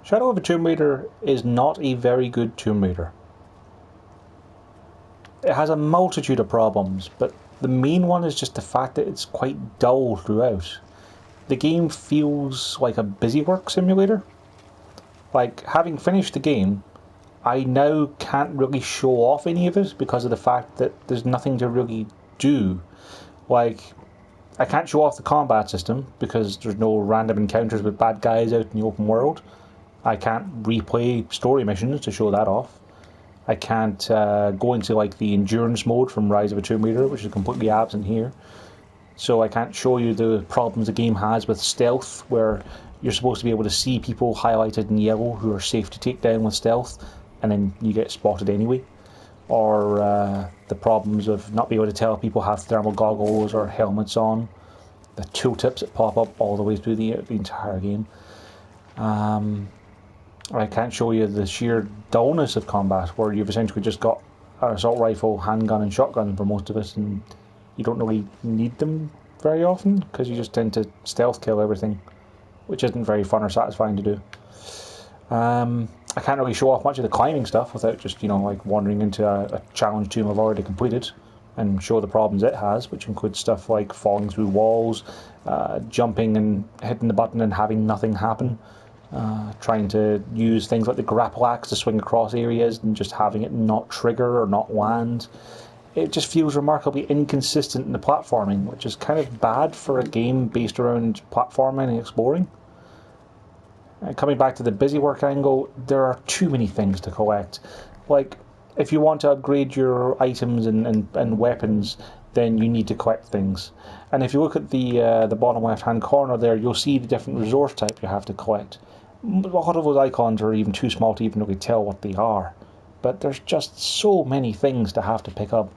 Shadow of a Tomb Raider is not a very good Tomb Raider. It has a multitude of problems, but the main one is just the fact that it's quite dull throughout. The game feels like a busywork simulator. Like, having finished the game, I now can't really show off any of it because of the fact that there's nothing to really do. Like, I can't show off the combat system because there's no random encounters with bad guys out in the open world. I can't replay story missions to show that off. I can't go into like the endurance mode from Rise of a Tomb Raider, which is completely absent here. So I can't show you the problems the game has with stealth, where you're supposed to be able to see people highlighted in yellow who are safe to take down with stealth, and then you get spotted anyway. Or the problems of not being able to tell if people have thermal goggles or helmets on. The tooltips that pop up all the way through the entire game. I can't show you the sheer dullness of combat, where you've essentially just got an assault rifle, handgun and shotgun for most of it, and you don't really need them very often, because you just tend to stealth kill everything, which isn't very fun or satisfying to do. I can't really show off much of the climbing stuff without just, like wandering into a challenge tomb I've already completed and show the problems it has, which includes stuff like falling through walls, jumping and hitting the button and having nothing happen. Trying to use things like the grapple axe to swing across areas and just having it not trigger or not land. It just feels remarkably inconsistent in the platforming, which is kind of bad for a game based around platforming and exploring. And coming back to the busywork angle, there are too many things to collect. Like, if you want to upgrade your items and weapons, then you need to collect things. And if you look at the bottom left hand corner there, you'll see the different resource type you have to collect. A lot of those icons are even too small to even really tell what they are. But there's just so many things to have to pick up.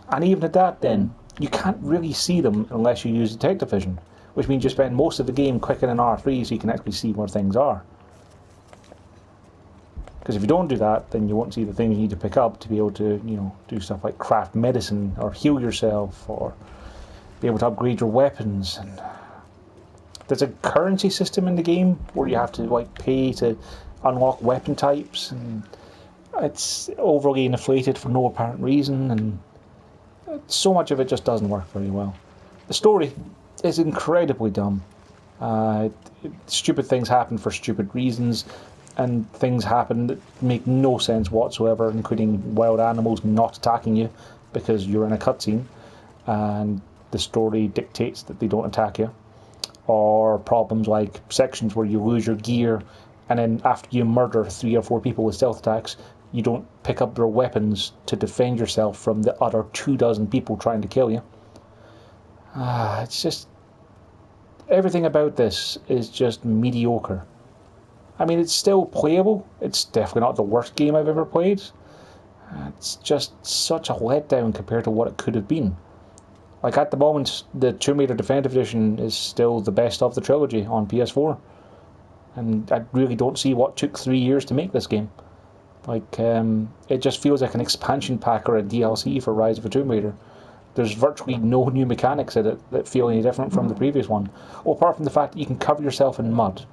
And even at that then, you can't really see them unless you use detective vision, which means you spend most of the game clicking in R3 so you can actually see where things are. Because if you don't do that, then you won't see the things you need to pick up to be able to, do stuff like craft medicine or heal yourself or be able to upgrade your weapons. And there's a currency system in the game where you have to pay to unlock weapon types, and it's overly inflated for no apparent reason, and so much of it just doesn't work very well. The story is incredibly dumb. Stupid things happen for stupid reasons, and things happen that make no sense whatsoever, including wild animals not attacking you because you're in a cutscene and the story dictates that they don't attack you. Or problems like sections where you lose your gear, and then after you murder 3 or 4 people with stealth attacks, you don't pick up their weapons to defend yourself from the other 24 people trying to kill you. It's just... everything about this is just mediocre. I mean, it's still playable. It's definitely not the worst game I've ever played. It's just such a letdown compared to what it could have been. Like, at the moment, the Tomb Raider Definitive Edition is still the best of the trilogy on PS4. And I really don't see what took 3 years to make this game. It just feels like an expansion pack or a DLC for Rise of a Tomb Raider. There's virtually no new mechanics in it that feel any different from the previous one. Well, apart from the fact that you can cover yourself in mud.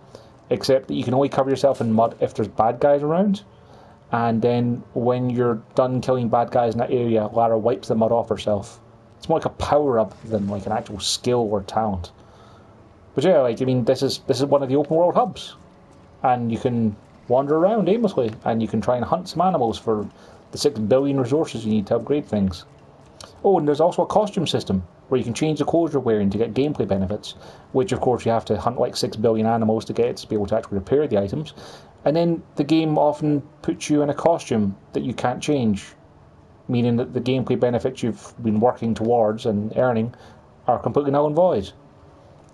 Except that you can only cover yourself in mud if there's bad guys around. And then when you're done killing bad guys in that area, Lara wipes the mud off herself. It's more like a power-up than like an actual skill or talent. But yeah, this is one of the open world hubs. And you can wander around aimlessly, and you can try and hunt some animals for the 6 billion resources you need to upgrade things. Oh, and there's also a costume system, where you can change the clothes you're wearing to get gameplay benefits, which of course you have to hunt like 6 billion animals to get to be able to actually repair the items. And then the game often puts you in a costume that you can't change, meaning that the gameplay benefits you've been working towards and earning are completely null and void.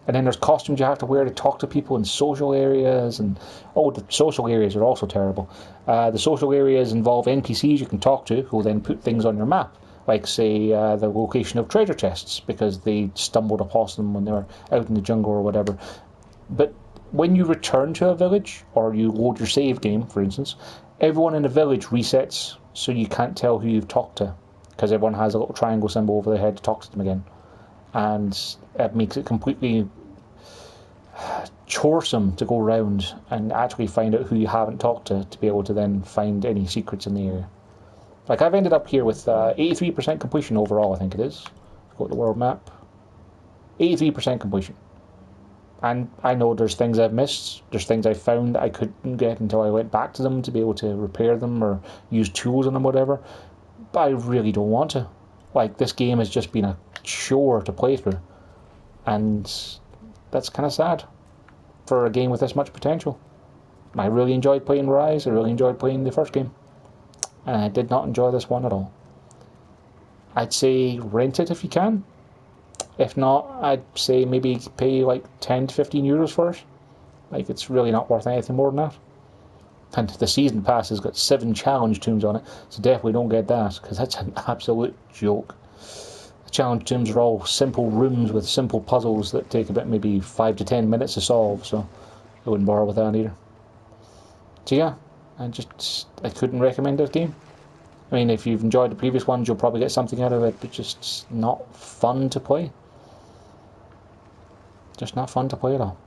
And then there's costumes you have to wear to talk to people in social areas, and the social areas are also terrible. The social areas involve NPCs you can talk to, who will then put things on your map, like say the location of treasure chests, because they stumbled upon them when they were out in the jungle or whatever. But when you return to a village, or you load your save game, for instance, everyone in the village resets, so you can't tell who you've talked to, because everyone has a little triangle symbol over their head to talk to them again. And it makes it completely choresome to go around and actually find out who you haven't talked to be able to then find any secrets in the area. Like, I've ended up here with 83% completion overall, I think it is. Go to the world map. 83% completion. And I know there's things I've missed, there's things I found that I couldn't get until I went back to them to be able to repair them or use tools on them, whatever. But I really don't want to. Like, this game has just been a chore to play through. And that's kind of sad for a game with this much potential. I really enjoyed playing Rise, I really enjoyed playing the first game. And I did not enjoy this one at all. I'd say rent it if you can. If not, I'd say maybe pay like 10 to 15 euros for it. Like, it's really not worth anything more than that. And the season pass has got 7 challenge tombs on it, so definitely don't get that, because that's an absolute joke. The challenge tombs are all simple rooms with simple puzzles that take about maybe 5 to 10 minutes to solve, so I wouldn't bother with that either. So yeah, I couldn't recommend this game. I mean, if you've enjoyed the previous ones, you'll probably get something out of it, but just not fun to play. Just not fun to play at all.